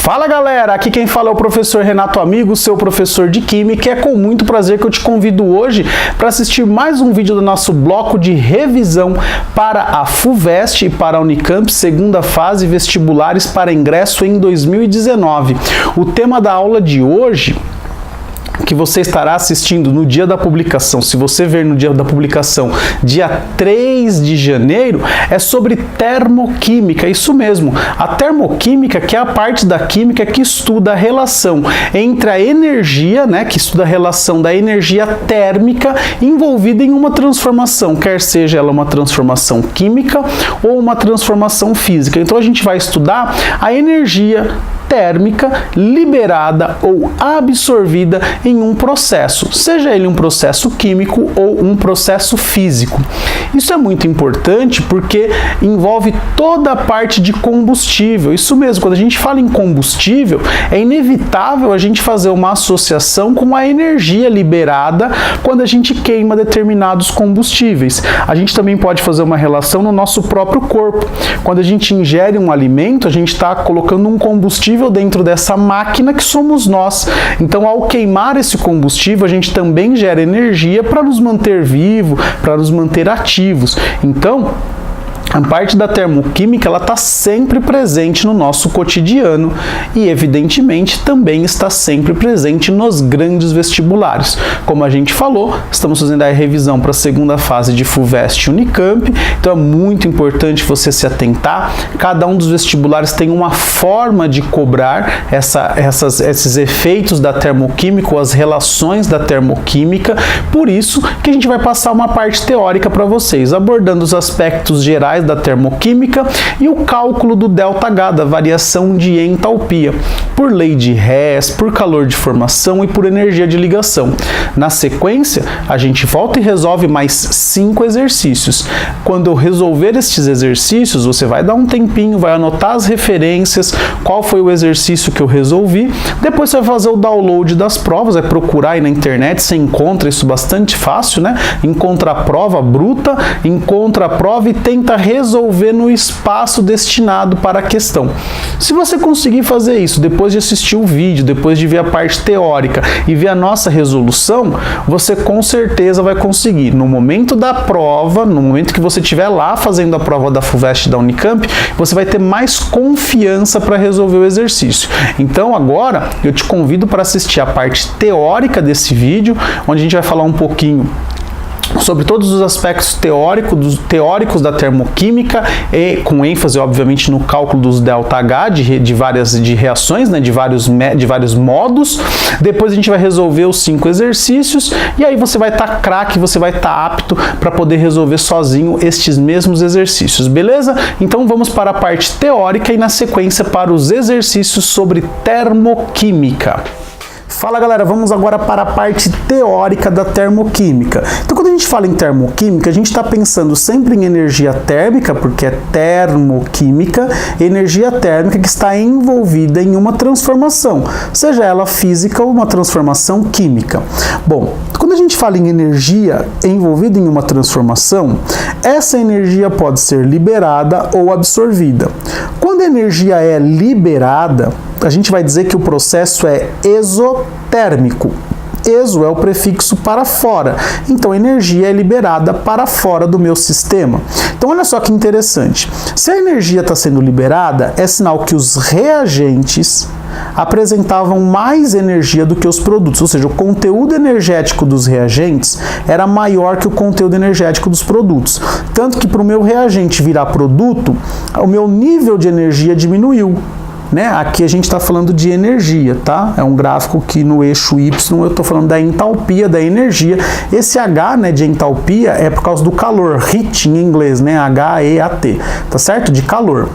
Fala galera, aqui quem fala é o professor Renato Amigo, seu professor de Química, e é com muito prazer que eu te convido hoje para assistir mais um vídeo do nosso bloco de revisão para a FUVEST e para a Unicamp, segunda fase, vestibulares para ingresso em 2019. O tema da aula de hoje, que você estará assistindo no dia da publicação, se você ver no dia da publicação, dia 3 de janeiro, é sobre termoquímica, isso mesmo, a termoquímica, que é a parte da química que estuda a relação entre a energia, que estuda a relação da energia térmica envolvida em uma transformação, quer seja ela uma transformação química ou uma transformação física. Então a gente vai estudar a energia térmica liberada ou absorvida em um processo, seja ele um processo químico ou um processo físico. Isso é muito importante porque envolve toda a parte de combustível. Isso mesmo, quando a gente fala em combustível, é inevitável a gente fazer uma associação com a energia liberada quando a gente queima determinados combustíveis. A gente também pode fazer uma relação no nosso próprio corpo. Quando a gente ingere um alimento, a gente está colocando um combustível dentro dessa máquina que somos nós. Então, ao queimar esse combustível, a gente também gera energia para nos manter vivos, para nos manter ativos. Então, a parte da termoquímica, ela está sempre presente no nosso cotidiano e, evidentemente, também está sempre presente nos grandes vestibulares. Como a gente falou, estamos fazendo a revisão para a segunda fase de FUVEST e Unicamp, então é muito importante você se atentar. Cada um dos vestibulares tem uma forma de cobrar esses efeitos da termoquímica ou as relações da termoquímica, por isso que a gente vai passar uma parte teórica para vocês, abordando os aspectos gerais da termoquímica e o cálculo do ΔH, da variação de entalpia, por lei de Hess, por calor de formação e por energia de ligação. Na sequência, a gente volta e resolve mais 5 exercícios. Quando eu resolver estes exercícios, você vai dar um tempinho, vai anotar as referências, qual foi o exercício que eu resolvi, depois você vai fazer o download das provas, vai procurar aí na internet, você encontra isso bastante fácil, Encontra a prova bruta, encontra a prova e tenta resolver no espaço destinado para a questão. Se você conseguir fazer isso depois de assistir o vídeo, depois de ver a parte teórica e ver a nossa resolução, você com certeza vai conseguir. No momento da prova, no momento que você estiver lá fazendo a prova da FUVEST e da Unicamp, você vai ter mais confiança para resolver o exercício. Então agora eu te convido para assistir a parte teórica desse vídeo, onde a gente vai falar um pouquinho sobre todos os aspectos teóricos da termoquímica e com ênfase, obviamente, no cálculo dos ΔH de várias reações, de vários modos. Depois a gente vai resolver os 5 exercícios e aí você vai estar craque, você vai estar apto para poder resolver sozinho estes mesmos exercícios, beleza? Então vamos para a parte teórica e na sequência para os exercícios sobre termoquímica. Fala galera, vamos agora para a parte teórica da termoquímica. Então quando a gente fala em termoquímica, a gente está pensando sempre em energia térmica, porque é termoquímica, energia térmica que está envolvida em uma transformação, seja ela física ou uma transformação química. Bom, quando a gente fala em energia envolvida em uma transformação, essa energia pode ser liberada ou absorvida. Quando a energia é liberada, a gente vai dizer que o processo é exotérmico. Exo é o prefixo para fora, então a energia é liberada para fora do meu sistema. Então olha só que interessante, se a energia está sendo liberada, é sinal que os reagentes apresentavam mais energia do que os produtos, ou seja, o conteúdo energético dos reagentes era maior que o conteúdo energético dos produtos, tanto que para o meu reagente virar produto, o meu nível de energia diminuiu. Aqui a gente está falando de energia, tá? É um gráfico que no eixo Y eu estou falando da entalpia da energia. Esse H, de entalpia, é por causa do calor, heat em inglês, H-E-A-T, tá certo? De calor.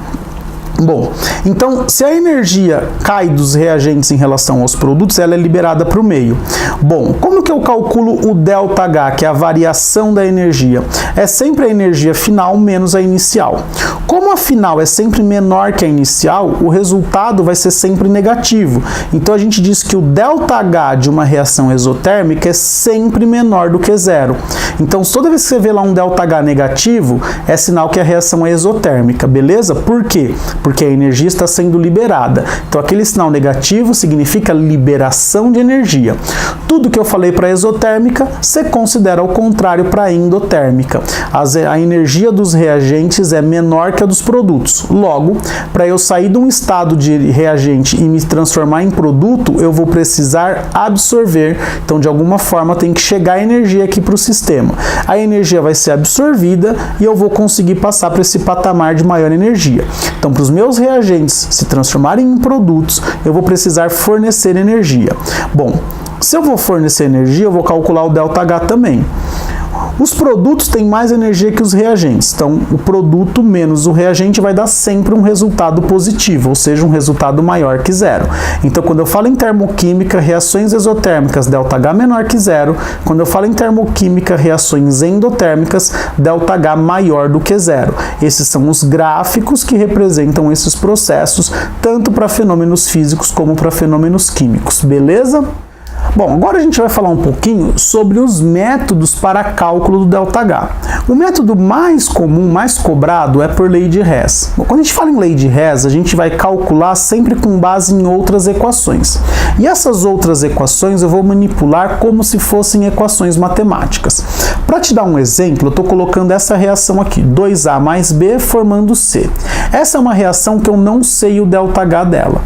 Bom, então, se a energia cai dos reagentes em relação aos produtos, ela é liberada para o meio. Bom, como que eu calculo o ΔH, que é a variação da energia? É sempre a energia final menos a inicial. Como a final é sempre menor que a inicial, o resultado vai ser sempre negativo. Então a gente diz que o ΔH de uma reação exotérmica é sempre menor do que zero. Então toda vez que você vê lá um ΔH negativo, é sinal que a reação é exotérmica, beleza? Por quê? Porque a energia está sendo liberada. Então aquele sinal negativo significa liberação de energia. Tudo que eu falei para exotérmica, você considera o contrário para endotérmica. A energia dos reagentes é menor que a dos produtos. Logo, para eu sair de um estado de reagente e me transformar em produto, eu vou precisar absorver. Então, de alguma forma, tem que chegar a energia aqui para o sistema. A energia vai ser absorvida e eu vou conseguir passar para esse patamar de maior energia. Então, para os meus reagentes se transformarem em produtos, eu vou precisar fornecer energia. Bom, se eu vou fornecer energia, eu vou calcular o ΔH também. Os produtos têm mais energia que os reagentes, então o produto menos o reagente vai dar sempre um resultado positivo, ou seja, um resultado maior que zero. Então, quando eu falo em termoquímica, reações exotérmicas, ΔH menor que zero. Quando eu falo em termoquímica, reações endotérmicas, ΔH maior do que zero. Esses são os gráficos que representam esses processos, tanto para fenômenos físicos como para fenômenos químicos, beleza? Bom, agora a gente vai falar um pouquinho sobre os métodos para cálculo do ΔH. O método mais comum, mais cobrado, é por lei de Hess. Bom, quando a gente fala em lei de Hess, a gente vai calcular sempre com base em outras equações. E essas outras equações eu vou manipular como se fossem equações matemáticas. Para te dar um exemplo, eu estou colocando essa reação aqui, 2A mais B formando C. Essa é uma reação que eu não sei o ΔH dela,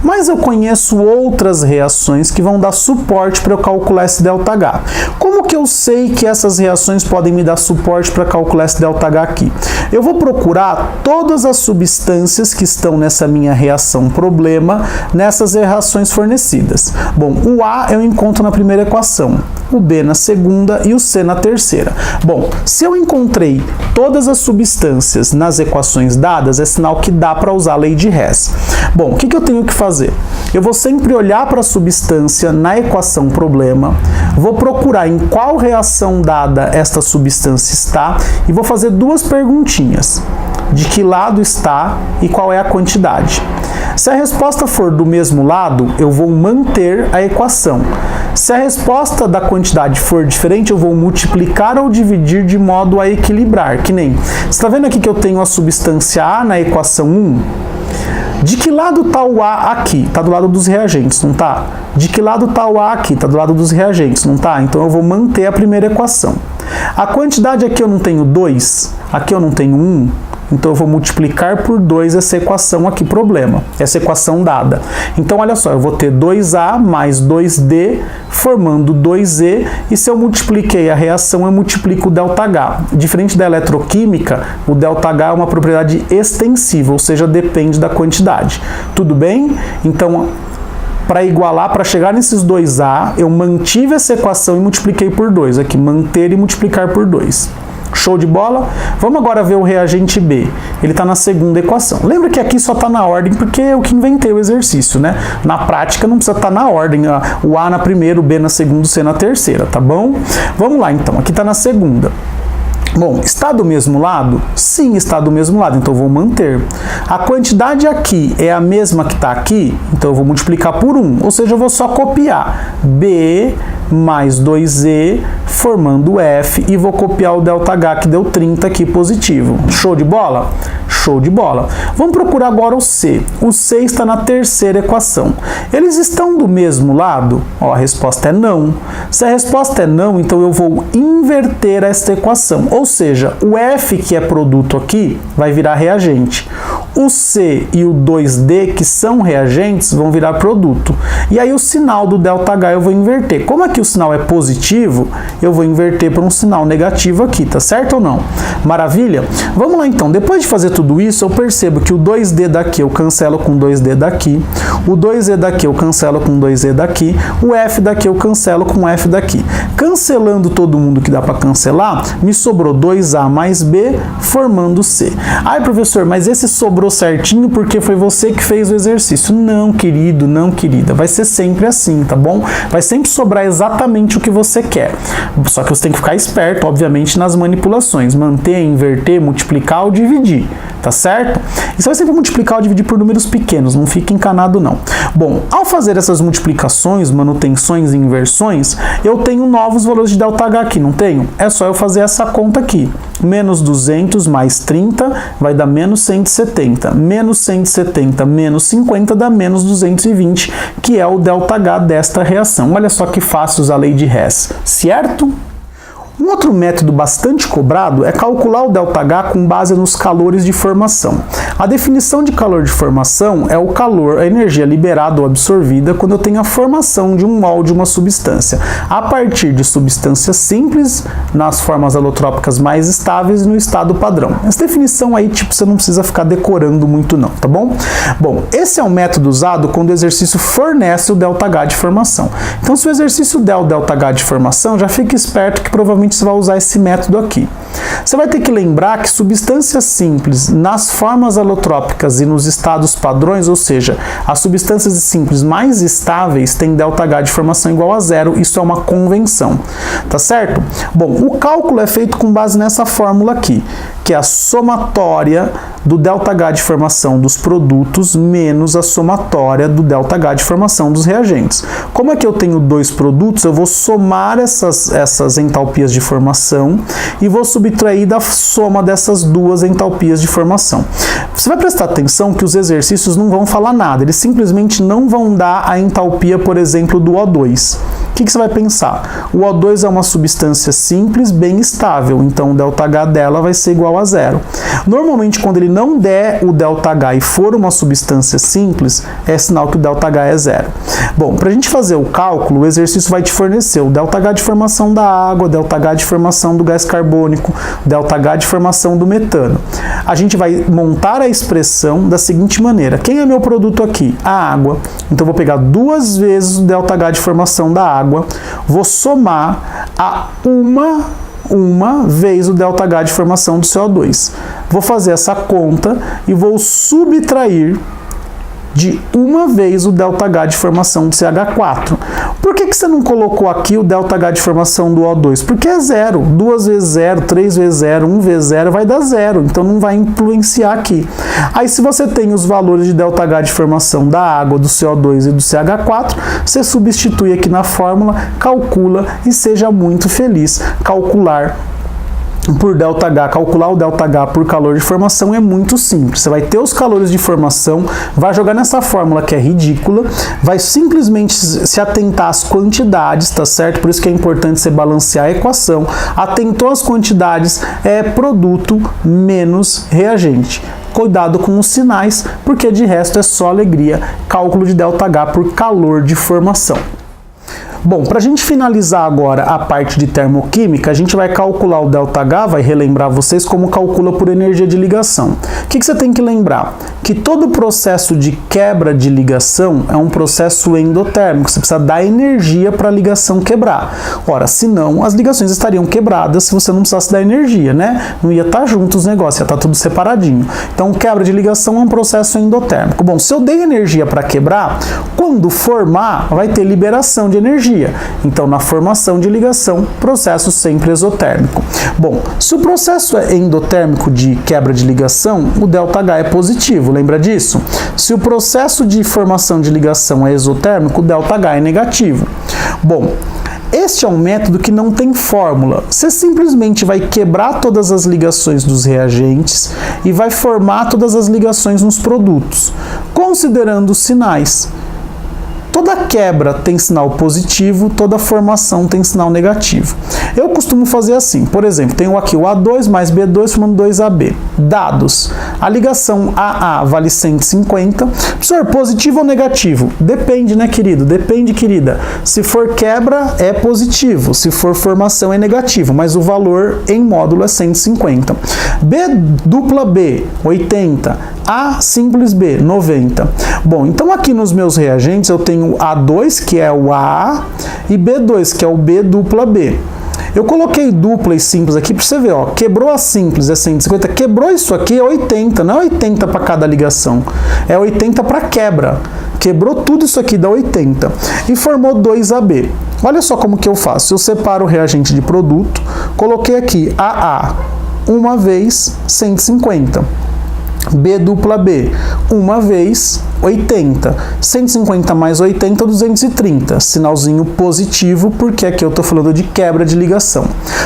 mas eu conheço outras reações que vão dar suporte para eu calcular esse ΔH. Como que eu sei que essas reações podem me dar suporte para calcular esse ΔH aqui? Eu vou procurar todas as substâncias que estão nessa minha reação problema, nessas reações fornecidas. Bom, o A eu encontro na primeira equação, o B na segunda e o C na terceira. Bom, se eu encontrei todas as substâncias nas equações dadas, é sinal que dá para usar a lei de Hess. Bom, o que eu tenho que fazer? Eu vou sempre olhar para a substância na equação problema, vou procurar em qual reação dada esta substância está e vou fazer duas perguntinhas. De que lado está e qual é a quantidade? Se a resposta for do mesmo lado, eu vou manter a equação. Se a resposta da quantidade for diferente, eu vou multiplicar ou dividir de modo a equilibrar, que nem... Você está vendo aqui que eu tenho a substância A na equação 1? De que lado está o A aqui? Está do lado dos reagentes, não está? De que lado está o A aqui? Está do lado dos reagentes, não está? Então eu vou manter a primeira equação. A quantidade aqui eu não tenho 2, aqui eu não tenho 1, então eu vou multiplicar por 2 essa equação aqui, problema, essa equação dada. Então olha só, eu vou ter 2A mais 2D formando 2E, e se eu multipliquei a reação, eu multiplico o ΔH. Diferente da eletroquímica, o ΔH é uma propriedade extensiva, ou seja, depende da quantidade. Tudo bem? Então, para igualar, para chegar nesses 2A, eu mantive essa equação e multipliquei por 2. Aqui, manter e multiplicar por 2. Show de bola? Vamos agora ver o reagente B. Ele está na segunda equação. Lembra que aqui só está na ordem porque eu que inventei o exercício, né? Na prática não precisa estar na ordem. O A na primeira, o B na segunda, o C na terceira, tá bom? Vamos lá então, aqui está na segunda. Bom, está do mesmo lado? Sim, está do mesmo lado, então eu vou manter. A quantidade aqui é a mesma que está aqui, então eu vou multiplicar por 1, ou seja, eu vou só copiar B mais 2E formando F e vou copiar o ΔH que deu 30 aqui positivo. Show de bola? Show de bola. Vamos procurar agora o C. O C está na terceira equação. Eles estão do mesmo lado? Ó, a resposta é não. Se a resposta é não, então eu vou inverter esta equação. Ou seja, o F, que é produto aqui, vai virar reagente. O C e o 2D, que são reagentes, vão virar produto. E aí o sinal do ΔH eu vou inverter. Como aqui o sinal é positivo, eu vou inverter para um sinal negativo aqui, tá certo ou não? Maravilha? Vamos lá então. Depois de fazer tudo isso, eu percebo que o 2D daqui eu cancelo com 2D daqui, o 2E daqui eu cancelo com 2E daqui, o F daqui eu cancelo com F daqui. Cancelando todo mundo que dá para cancelar, me sobrou 2A mais B formando C. Ai, professor, mas esse sobrou certinho porque foi você que fez o exercício. Não, querido, não, querida. Vai ser sempre assim, tá bom? Vai sempre sobrar exatamente o que você quer. Só que você tem que ficar esperto, obviamente, nas manipulações. Manter, inverter, multiplicar ou dividir. tá certo? E você vai sempre multiplicar ou dividir por números pequenos, não fica encanado não. Bom, ao fazer essas multiplicações, manutenções e inversões, eu tenho novos valores de ΔH aqui, não tenho? É só eu fazer essa conta aqui. Menos 200 mais 30 vai dar menos 170. Menos 170 menos 50 dá menos 220, que é o ΔH desta reação. Olha só que fácil usar a lei de Hess, certo? Um outro método bastante cobrado é calcular o ΔH com base nos calores de formação. A definição de calor de formação é o calor, a energia liberada ou absorvida quando eu tenho a formação de um mol de uma substância, a partir de substâncias simples, nas formas alotrópicas mais estáveis e no estado padrão. Essa definição aí, tipo, você não precisa ficar decorando muito não, tá bom? Bom, esse é um método usado quando o exercício fornece o ΔH de formação. Então, se o exercício der o ΔH de formação, já fica esperto que provavelmente você vai usar esse método aqui. Você vai ter que lembrar que substâncias simples nas formas alotrópicas e nos estados padrões, ou seja, as substâncias simples mais estáveis têm ΔH de formação igual a zero, isso é uma convenção, tá certo? Bom, o cálculo é feito com base nessa fórmula aqui, que é a somatória do ΔH de formação dos produtos menos a somatória do ΔH de formação dos reagentes. Como é que eu tenho dois produtos, eu vou somar essas entalpias de formação e vou subtrair da soma dessas duas entalpias de formação. Você vai prestar atenção que os exercícios não vão falar nada, eles simplesmente não vão dar a entalpia, por exemplo, do O2. O que você vai pensar? O O2 é uma substância simples, bem estável, então o ΔH dela vai ser igual a zero. Normalmente, quando ele não der o ΔH e for uma substância simples, é sinal que o ΔH é zero. Bom, para a gente fazer o cálculo, o exercício vai te fornecer o ΔH de formação da água, ΔH de formação do gás carbônico, ΔH de formação do metano. A gente vai montar a expressão da seguinte maneira. Quem é meu produto aqui? A água. Então, eu vou pegar duas vezes o ΔH de formação da água, vou somar a uma vez o ΔH de formação do CO2. Vou fazer essa conta e vou subtrair de uma vez o ΔH de formação do CH4. Por que você não colocou aqui o ΔH de formação do O2? Porque é zero. 2 vezes 0, 3 vezes 0, 1 vezes 0 vai dar zero. Então não vai influenciar aqui. Aí se você tem os valores de ΔH de formação da água, do CO2 e do CH4, você substitui aqui na fórmula, calcula e seja muito feliz. Calcular por ΔH, calcular o ΔH por calor de formação é muito simples. Você vai ter os calores de formação, vai jogar nessa fórmula que é ridícula, vai simplesmente se atentar às quantidades, tá certo? Por isso que é importante você balancear a equação. Atentou às quantidades, é produto menos reagente. Cuidado com os sinais, porque de resto é só alegria. Cálculo de ΔH por calor de formação. Bom, para a gente finalizar agora a parte de termoquímica, a gente vai calcular o ΔH, vai relembrar vocês como calcula por energia de ligação. O que você tem que lembrar? Que todo processo de quebra de ligação é um processo endotérmico, você precisa dar energia para a ligação quebrar. Ora, senão as ligações estariam quebradas se você não precisasse dar energia, né? Não ia estar junto os negócios, ia estar tudo separadinho. Então, quebra de ligação é um processo endotérmico. Bom, se eu dei energia para quebrar, quando formar, vai ter liberação de energia. Então, na formação de ligação, processo sempre exotérmico. Bom, se o processo é endotérmico de quebra de ligação, o ΔH é positivo, lembra disso? Se o processo de formação de ligação é exotérmico, o ΔH é negativo. Bom, este é um método que não tem fórmula. Você simplesmente vai quebrar todas as ligações dos reagentes e vai formar todas as ligações nos produtos, considerando os sinais. Toda quebra tem sinal positivo, toda formação tem sinal negativo. Eu costumo fazer assim, por exemplo, tenho aqui o A2 mais B2 formando 2AB. Dados. A ligação AA vale 150. Professor, positivo ou negativo? Depende, né, querido? Depende, querida. Se for quebra, é positivo. Se for formação, é negativo. Mas o valor em módulo é 150. B dupla B, 80. A simples B, 90. Bom, então aqui nos meus reagentes eu tenho A2, que é o AA, e B2, que é o B dupla B. Eu coloquei dupla e simples aqui para você ver, ó, quebrou a simples é 150, quebrou isso aqui é 80, não é 80 para cada ligação, é 80 para quebra. Quebrou tudo isso aqui, dá 80. E formou 2AB. Olha só como que eu faço. Eu separo o reagente de produto, coloquei aqui AA, uma vez 150. B dupla B, uma vez, 80. 150 mais 80, 230. Sinalzinho positivo, porque aqui eu estou falando de quebra de ligação.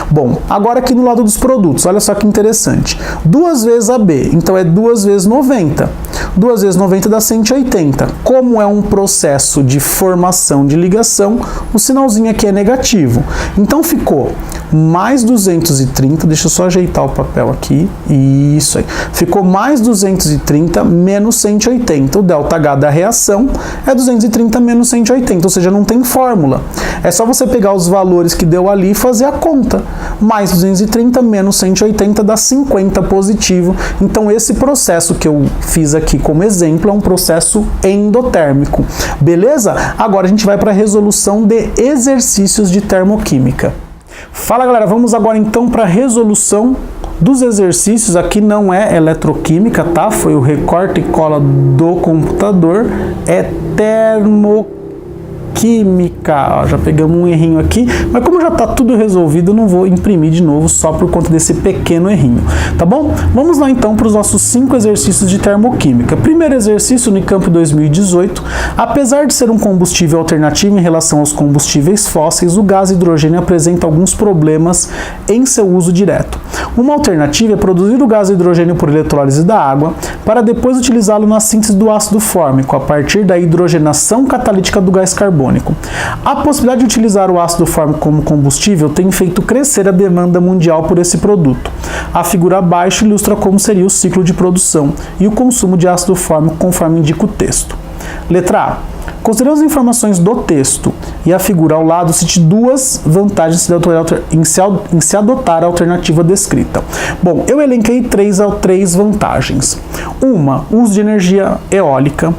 Bom, agora aqui no lado dos produtos, olha só que interessante. 2 vezes AB, então é 2 vezes 90. 2 vezes 90 dá 180. Como é um processo de formação de ligação, o sinalzinho aqui é negativo. Então ficou mais 230, deixa eu só ajeitar o papel aqui, isso aí. Ficou mais 230 menos 180. O ΔH da reação é 230 menos 180, ou seja, não tem fórmula. É só você pegar os valores que deu ali e fazer a conta. Mais 230 menos 180 dá 50 positivo. Então esse processo que eu fiz aqui como exemplo é um processo endotérmico. Beleza? Agora a gente vai para a resolução de exercícios de termoquímica. Fala galera, vamos agora então para a resolução dos exercícios. Aqui não é eletroquímica, tá? Foi o recorte e cola do computador, é termoquímica. Ó, já pegamos um errinho aqui, mas como já está tudo resolvido, eu não vou imprimir de novo só por conta desse pequeno errinho, tá bom? Vamos lá então para os nossos 5 exercícios de termoquímica. Primeiro exercício, Unicamp 2018. Apesar de ser um combustível alternativo em relação aos combustíveis fósseis, o gás hidrogênio apresenta alguns problemas em seu uso direto. Uma alternativa é produzir o gás hidrogênio por eletrólise da água, para depois utilizá-lo na síntese do ácido fórmico, a partir da hidrogenação catalítica do gás carbônico. A possibilidade de utilizar o ácido fórmico como combustível tem feito crescer a demanda mundial por esse produto. A figura abaixo ilustra como seria o ciclo de produção e o consumo de ácido fórmico conforme indica o texto. Letra A. Considerando as informações do texto e a figura ao lado, cite 2 vantagens em se adotar a alternativa descrita. Bom, eu elenquei 3 vantagens. 1, uso de energia eólica.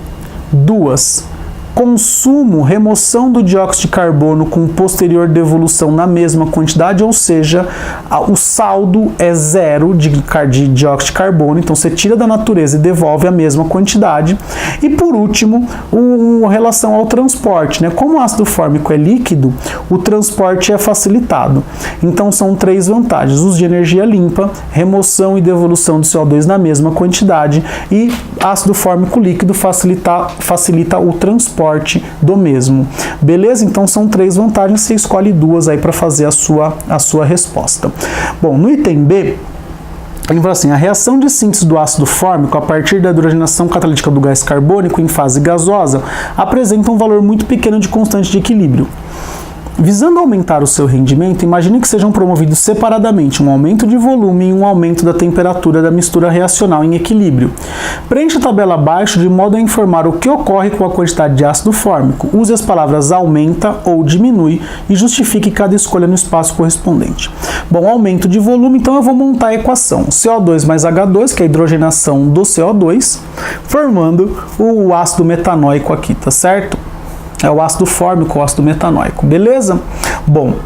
2, consumo, remoção do dióxido de carbono com posterior devolução na mesma quantidade, ou seja, o saldo é 0 de dióxido de carbono, então você tira da natureza e devolve a mesma quantidade. E por último, relação ao transporte, né? Como o ácido fórmico é líquido, o transporte é facilitado. Então são 3 vantagens: uso de energia limpa, remoção e devolução do CO2 na mesma quantidade e ácido fórmico líquido facilita o transporte do mesmo. Beleza? Então são 3 vantagens, você escolhe 2 aí para fazer a sua resposta. Bom, no item B, ele fala assim: a reação de síntese do ácido fórmico a partir da hidrogenação catalítica do gás carbônico em fase gasosa apresenta um valor muito pequeno de constante de equilíbrio. Visando aumentar o seu rendimento, imagine que sejam promovidos separadamente um aumento de volume e um aumento da temperatura da mistura reacional em equilíbrio. Preencha a tabela abaixo de modo a informar o que ocorre com a quantidade de ácido fórmico. Use as palavras aumenta ou diminui e justifique cada escolha no espaço correspondente. Bom, aumento de volume, então eu vou montar a equação. CO2 mais H2, que é a hidrogenação do CO2, formando o ácido metanóico aqui, tá certo? É o ácido fórmico, o ácido metanóico, beleza? Bom,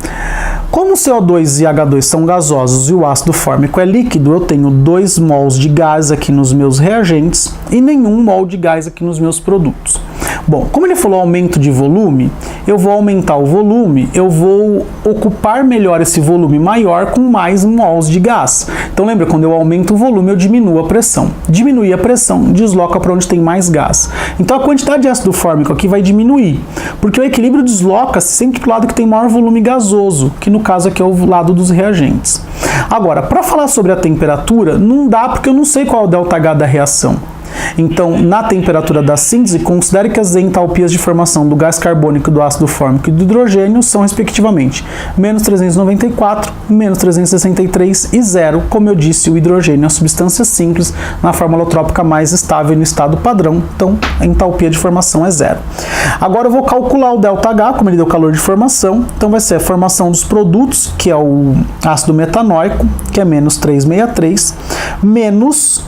como CO2 e H2 são gasosos e o ácido fórmico é líquido, eu tenho 2 mols de gás aqui nos meus reagentes e nenhum mol de gás aqui nos meus produtos. Bom, como ele falou aumento de volume, eu vou aumentar o volume, eu vou ocupar melhor esse volume maior com mais mols de gás. Então lembra, quando eu aumento o volume, eu diminuo a pressão. Diminuir a pressão, desloca para onde tem mais gás. Então a quantidade de ácido fórmico aqui vai diminuir, porque o equilíbrio desloca-se sempre para o lado que tem maior volume gasoso, que no caso aqui é o lado dos reagentes. Agora, para falar sobre a temperatura, não dá porque eu não sei qual é o ΔH da reação. Então, na temperatura da síntese, considere que as entalpias de formação do gás carbônico, do ácido fórmico e do hidrogênio são, respectivamente, menos 394, menos 363 e 0. Como eu disse, o hidrogênio é a substância simples na forma alotrópica mais estável no estado padrão, então a entalpia de formação é 0. Agora eu vou calcular o ΔH, como ele deu calor de formação, então vai ser a formação dos produtos, que é o ácido metanóico, que é menos 363, menos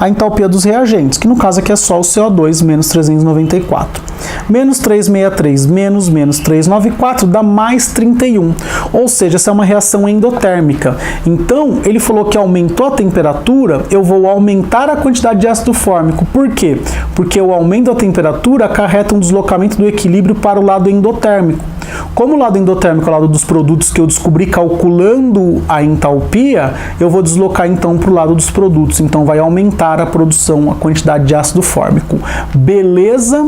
a entalpia dos reagentes, que no caso aqui é só o CO2, menos 394. Menos 363 menos 394 dá mais 31. Ou seja, essa é uma reação endotérmica. Então, ele falou que aumentou a temperatura, eu vou aumentar a quantidade de ácido fórmico. Por quê? Porque o aumento da temperatura acarreta um deslocamento do equilíbrio para o lado endotérmico. Como o lado endotérmico é o lado dos produtos que eu descobri calculando a entalpia, eu vou deslocar então para o lado dos produtos, então vai aumentar a produção, a quantidade de ácido fórmico. Beleza?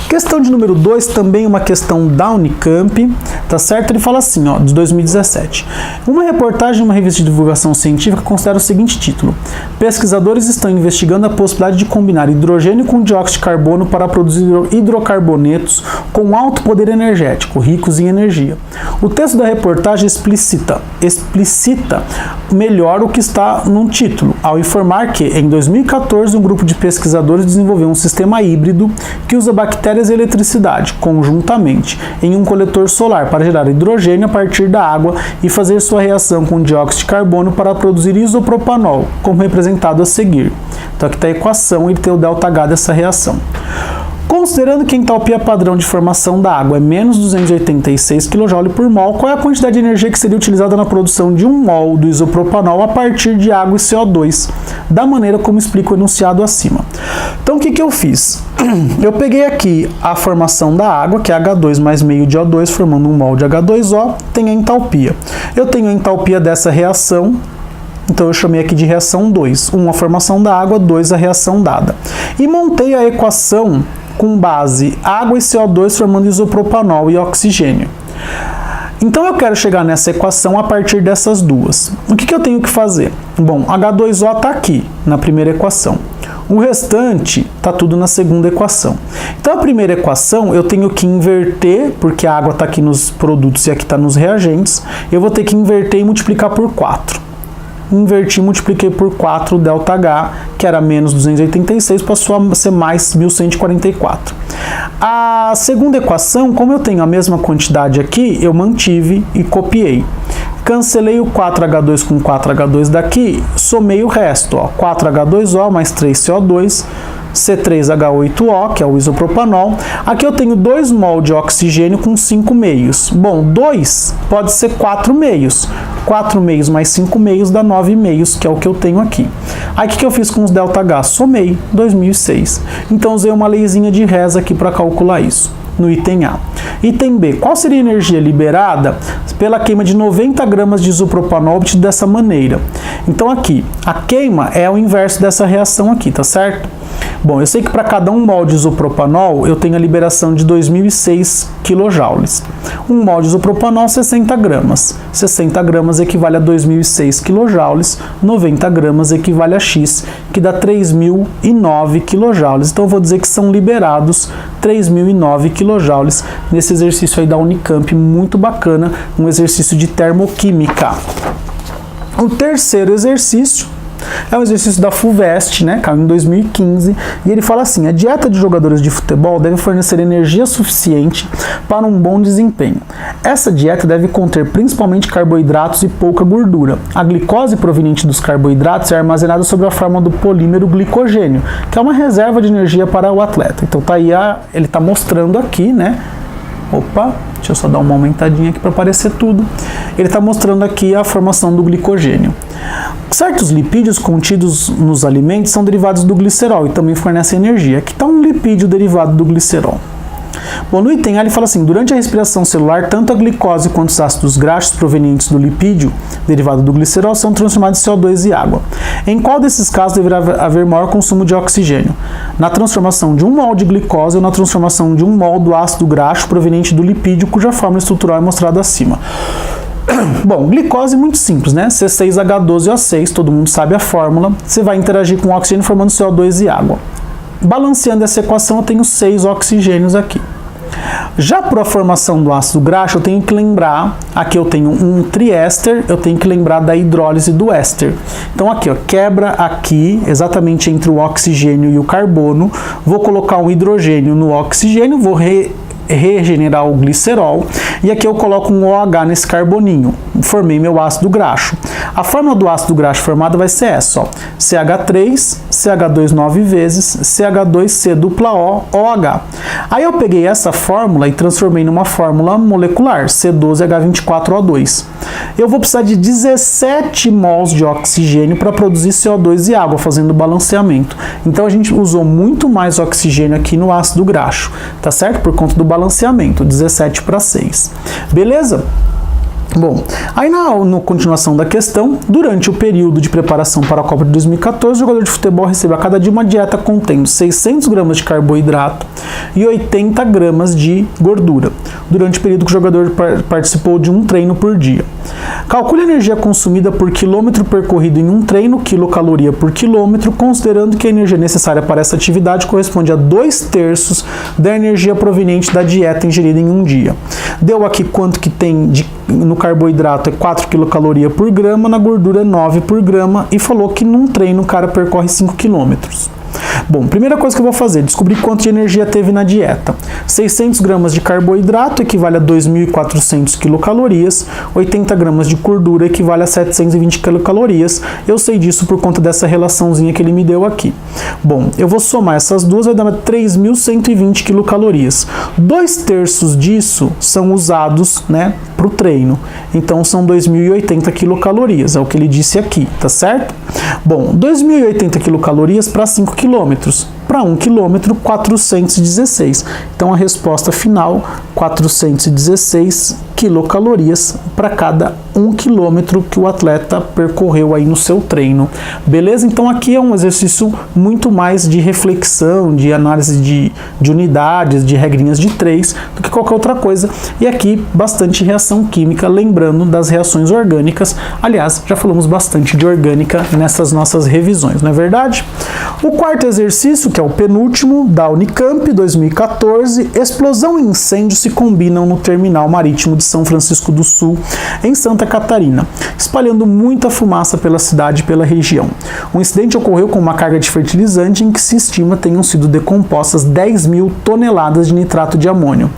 Questão de número 2, também uma questão da Unicamp, tá certo? Ele fala assim, ó, de 2017. Uma reportagem em uma revista de divulgação científica considera o seguinte título: pesquisadores estão investigando a possibilidade de combinar hidrogênio com dióxido de carbono para produzir hidrocarbonetos com alto poder energético, ricos em energia. O texto da reportagem explicita melhor o que está no título, ao informar que, em 2014, um grupo de pesquisadores desenvolveu um sistema híbrido que usa bactérias e eletricidade, conjuntamente, em um coletor solar para gerar hidrogênio a partir da água e fazer sua reação com dióxido de carbono para produzir isopropanol, como representado a seguir. Então aqui está a equação e tem o ΔH dessa reação. Considerando que a entalpia padrão de formação da água é menos 286 kJ por mol, qual é a quantidade de energia que seria utilizada na produção de 1 mol do isopropanol a partir de água e CO2, da maneira como explica o enunciado acima? Então o que eu fiz? Eu peguei aqui a formação da água, que é H2 mais meio de O2, formando 1 mol de H2O, tem a entalpia. Eu tenho a entalpia dessa reação, então eu chamei aqui de reação 2. 1 a formação da água, 2 a reação dada. E montei a equação com base água e CO2 formando isopropanol e oxigênio. Então eu quero chegar nessa equação a partir dessas duas. O que eu tenho que fazer? Bom, H2O está aqui, na primeira equação. O restante está tudo na segunda equação. Então a primeira equação eu tenho que inverter, porque a água está aqui nos produtos e aqui está nos reagentes. Eu vou ter que inverter e multiplicar por 4. Inverti, multipliquei por 4 ΔH, que era menos 286, passou a ser mais 1144. A segunda equação, como eu tenho a mesma quantidade aqui, eu mantive e copiei. Cancelei o 4H2 com 4H2 daqui, somei o resto, ó, 4H2O mais 3CO2, C3H8O, que é o isopropanol. Aqui eu tenho 2 mol de oxigênio com 5 meios. Bom, 2 pode ser 4 meios. 4 meios mais 5 meios dá 9 meios, que é o que eu tenho aqui. Aí o que eu fiz com os ΔH? Somei, 2006. Então usei uma leizinha de Hess aqui para calcular isso, no item A. Item B, qual seria a energia liberada pela queima de 90 gramas de isopropanol obtido dessa maneira? Então aqui, a queima é o inverso dessa reação aqui, tá certo? Bom, eu sei que para cada 1 mol de isopropanol eu tenho a liberação de 2006 kJ. 1 mol de isopropanol, 60 gramas. 60 gramas equivale a 2006 kJ, 90 gramas equivale a X, que dá 3009 kJ. Então eu vou dizer que são liberados 3009 kJ nesse exercício aí da Unicamp, muito bacana, um exercício de termoquímica. O terceiro exercício é um exercício da FUVEST, né, caiu em 2015, e ele fala assim: a dieta de jogadores de futebol deve fornecer energia suficiente para um bom desempenho. Essa dieta deve conter principalmente carboidratos e pouca gordura. A glicose proveniente dos carboidratos é armazenada sob a forma do polímero glicogênio, que é uma reserva de energia para o atleta. Então tá aí, ele está mostrando aqui, né? Opa, deixa eu só dar uma aumentadinha aqui para aparecer tudo. Ele está mostrando aqui a formação do glicogênio. Certos lipídios contidos nos alimentos são derivados do glicerol e também fornecem energia. Aqui está um lipídio derivado do glicerol. Bom, no item A ele fala assim: durante a respiração celular, tanto a glicose quanto os ácidos graxos provenientes do lipídio derivado do glicerol são transformados em CO2 e água. Em qual desses casos deverá haver maior consumo de oxigênio? Na transformação de 1 mol de glicose ou na transformação de 1 mol do ácido graxo proveniente do lipídio, cuja fórmula estrutural é mostrada acima? Bom, glicose é muito simples, né? C6H12O6, todo mundo sabe a fórmula. Você vai interagir com o oxigênio formando CO2 e água. Balanceando essa equação, eu tenho 6 oxigênios aqui. Já para a formação do ácido graxo, eu tenho que lembrar, aqui eu tenho um triéster, eu tenho que lembrar da hidrólise do éster. Então aqui, ó, quebra aqui, exatamente entre o oxigênio e o carbono, vou colocar um hidrogênio no oxigênio, vou regenerar o glicerol, e aqui eu coloco um OH nesse carboninho, formei meu ácido graxo. A fórmula do ácido graxo formado vai ser essa, ó, CH3, CH2 9 vezes, CH2C dupla O, OH. Aí eu peguei essa fórmula e transformei numa fórmula molecular, C12H24O2. Eu vou precisar de 17 mols de oxigênio para produzir CO2 e água, fazendo o balanceamento. Então a gente usou muito mais oxigênio aqui no ácido graxo, tá certo? Por conta do balanceamento, 17 para 6. Beleza? Bom, aí na continuação da questão, durante o período de preparação para a Copa de 2014, o jogador de futebol recebe a cada dia uma dieta contendo 600 gramas de carboidrato e 80 gramas de gordura, durante o período que o jogador participou de um treino por dia. Calcule a energia consumida por quilômetro percorrido em um treino, quilocaloria por quilômetro, considerando que a energia necessária para essa atividade corresponde a 2/3 da energia proveniente da dieta ingerida em um dia. Deu aqui quanto que tem no carboidrato é 4 quilocaloria por grama, na gordura é 9 por grama, e falou que num treino o cara percorre 5 quilômetros. Bom, primeira coisa que eu vou fazer, descobrir quanto de energia teve na dieta. 600 gramas de carboidrato equivale a 2.400 quilocalorias, 80 gramas de gordura equivale a 720 quilocalorias. Eu sei disso por conta dessa relaçãozinha que ele me deu aqui. Bom, eu vou somar essas duas, vai dar 3.120 quilocalorias. 2/3 disso são usados, né, para o treino. Então são 2.080 quilocalorias, é o que ele disse aqui, tá certo? Bom, 2.080 quilocalorias para 5 quilômetros. Para 1 quilômetro, 416. Então a resposta final, 416 quilocalorias para cada 1 quilômetro que o atleta percorreu aí no seu treino. Beleza? Então aqui é um exercício muito mais de reflexão, de análise de unidades, de regrinhas de 3, do que qualquer outra coisa. E aqui bastante reação química, lembrando das reações orgânicas. Aliás, já falamos bastante de orgânica nessas nossas revisões, não é verdade? O quarto exercício, que é o penúltimo, da Unicamp, 2014, explosão e incêndio se combinam no terminal marítimo de São Francisco do Sul, em Santa Catarina, espalhando muita fumaça pela cidade e pela região. O incidente ocorreu com uma carga de fertilizante em que se estima tenham sido decompostas 10.000 toneladas de nitrato de amônio.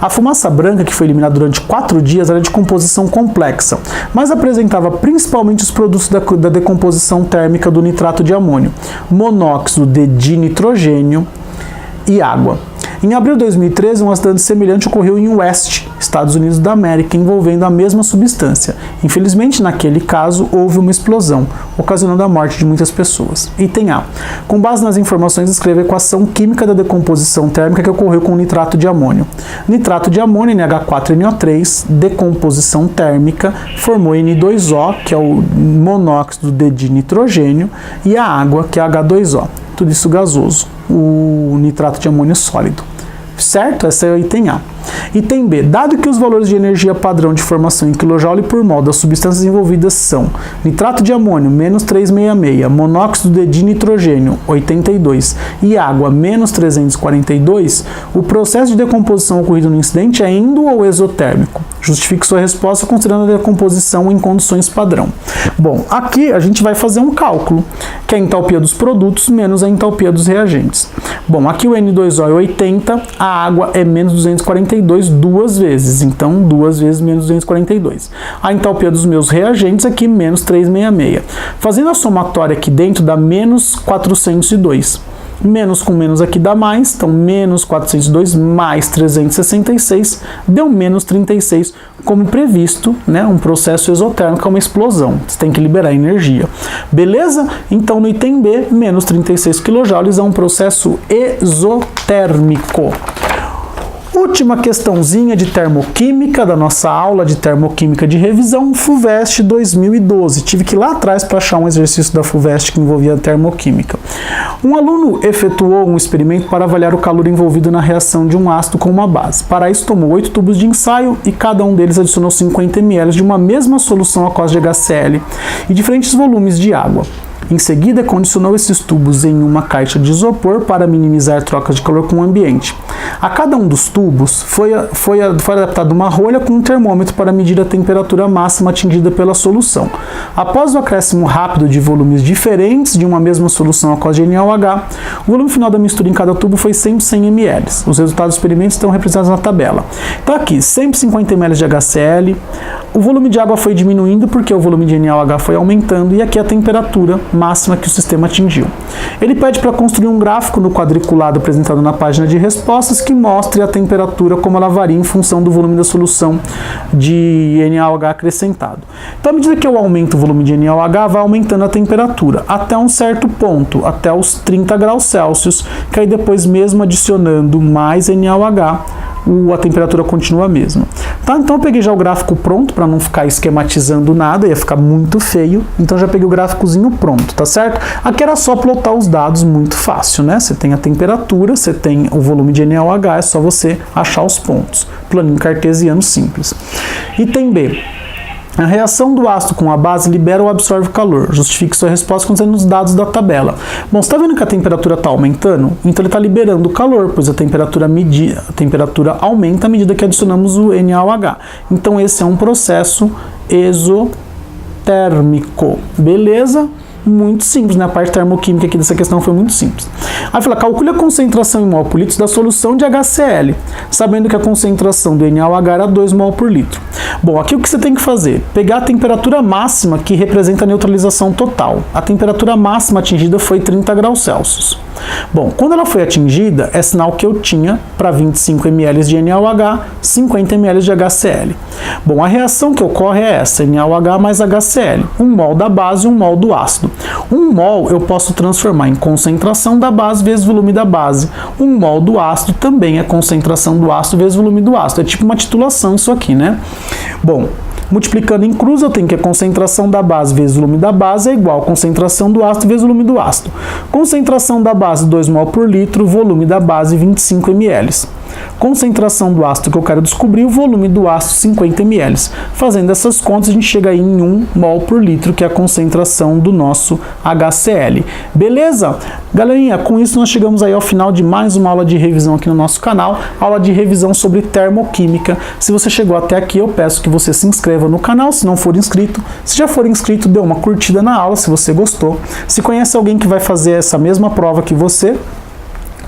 A fumaça branca, que foi eliminada durante 4 dias, era de composição complexa, mas apresentava principalmente os produtos da decomposição térmica do nitrato de amônio, monóxido de dinitrogênio e água. Em abril de 2013, um acidente semelhante ocorreu em West, Estados Unidos da América, envolvendo a mesma substância. Infelizmente, naquele caso, houve uma explosão, ocasionando a morte de muitas pessoas. Item A. Com base nas informações, escreva a equação química da decomposição térmica que ocorreu com o nitrato de amônio. Nitrato de amônio, NH4NO3, decomposição térmica, formou N2O, que é o monóxido de dinitrogênio, e a água, que é H2O. Tudo isso gasoso, o nitrato de amônio sólido. Certo? Essa é o item A. Item B. Dado que os valores de energia padrão de formação em kJ por mol das substâncias envolvidas são nitrato de amônio, menos 366, monóxido de dinitrogênio, 82, e água, menos 342, o processo de decomposição ocorrido no incidente é endo ou exotérmico? Justifique sua resposta considerando a decomposição em condições padrão. Bom, aqui a gente vai fazer um cálculo, que é a entalpia dos produtos menos a entalpia dos reagentes. Bom, aqui o N2O é 80, a água é menos 242 duas vezes, então 2 vezes menos 242. A entalpia dos meus reagentes aqui, menos 366. Fazendo a somatória aqui dentro dá menos 402. Menos com menos aqui dá mais, então menos 402 mais 366 deu menos 36, como previsto, né? Um processo exotérmico é uma explosão, você tem que liberar energia. Beleza? Então no item B, menos 36 kJ é um processo exotérmico. Última questãozinha de termoquímica da nossa aula de termoquímica de revisão, FUVEST 2012. Tive que ir lá atrás para achar um exercício da FUVEST que envolvia termoquímica. Um aluno efetuou um experimento para avaliar o calor envolvido na reação de um ácido com uma base. Para isso, tomou 8 tubos de ensaio e cada um deles adicionou 50 ml de uma mesma solução aquosa de HCl e diferentes volumes de água. Em seguida, condicionou esses tubos em uma caixa de isopor para minimizar trocas de calor com o ambiente. A cada um dos tubos foi adaptada uma rolha com um termômetro para medir a temperatura máxima atingida pela solução. Após o acréscimo rápido de volumes diferentes de uma mesma solução aquosa de NaOH, o volume final da mistura em cada tubo foi sempre 100 ml. Os resultados dos experimentos estão representados na tabela. Então aqui, 150 ml de HCl, o volume de água foi diminuindo porque o volume de NaOH foi aumentando e aqui a temperatura máxima que o sistema atingiu. Ele pede para construir um gráfico no quadriculado apresentado na página de respostas que mostre a temperatura como ela varia em função do volume da solução de NaOH acrescentado. Então, à medida que eu aumento o volume de NaOH, vai aumentando a temperatura até um certo ponto, até os 30 graus Celsius, que aí depois, mesmo adicionando mais NaOH, a temperatura continua a mesma. Tá? Então eu peguei já o gráfico pronto para não ficar esquematizando nada, ia ficar muito feio, então já peguei o gráficozinho pronto, tá certo? Aqui era só plotar os dados, muito fácil, né? Você tem a temperatura, você tem o volume de NaOH, é só você achar os pontos. Planinho cartesiano simples. Item B. A reação do ácido com a base libera ou absorve calor. Justifique sua resposta usando os dados da tabela. Bom, você está vendo que a temperatura está aumentando? Então ele está liberando calor, pois a temperatura aumenta à medida que adicionamos o NaOH. Então esse é um processo exotérmico. Beleza? Muito simples, né? A parte termoquímica aqui dessa questão foi muito simples. Aí fala, calcule a concentração em mol por litro da solução de HCl, sabendo que a concentração do NaOH era 2 mol por litro. Bom, aqui o que você tem que fazer? Pegar a temperatura máxima que representa a neutralização total. A temperatura máxima atingida foi 30 graus Celsius. Bom, quando ela foi atingida, é sinal que eu tinha para 25 ml de NaOH, 50 ml de HCl. Bom, a reação que ocorre é essa, NaOH mais HCl, 1 mol da base e 1 mol do ácido. 1 mol eu posso transformar em concentração da base vezes volume da base. 1 mol do ácido também é concentração do ácido vezes volume do ácido. É tipo uma titulação isso aqui, né? Bom, multiplicando em cruz, eu tenho que a concentração da base vezes o volume da base é igual a concentração do ácido vezes o volume do ácido. Concentração da base 2 mol por litro, volume da base 25 ml. Concentração do ácido que eu quero descobrir, o volume do ácido 50 ml. Fazendo essas contas, a gente chega aí em 1 mol por litro, que é a concentração do nosso HCl. Beleza? Galerinha, com isso nós chegamos aí ao final de mais uma aula de revisão aqui no nosso canal, aula de revisão sobre termoquímica. Se você chegou até aqui, eu peço que você se inscreva no canal, se não for inscrito. Se já for inscrito, dê uma curtida na aula, se você gostou. Se conhece alguém que vai fazer essa mesma prova que você,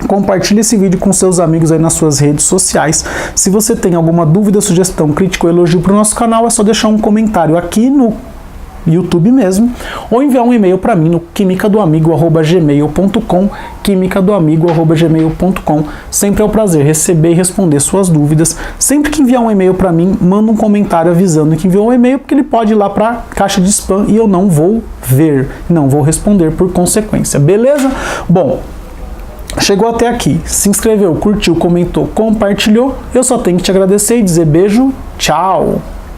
compartilhe esse vídeo com seus amigos aí nas suas redes sociais. Se você tem alguma dúvida, sugestão, crítica ou elogio para o nosso canal, é só deixar um comentário aqui no YouTube mesmo, ou enviar um e-mail para mim no quimicadoamigo@gmail.com, quimicadoamigo@gmail.com. Sempre é um prazer receber e responder suas dúvidas. Sempre que enviar um e-mail para mim, manda um comentário avisando que enviou um e-mail, porque ele pode ir lá para a caixa de spam e eu não vou ver, não vou responder por consequência. Beleza? Bom, chegou até aqui, se inscreveu, curtiu, comentou, compartilhou, eu só tenho que te agradecer e dizer beijo, tchau!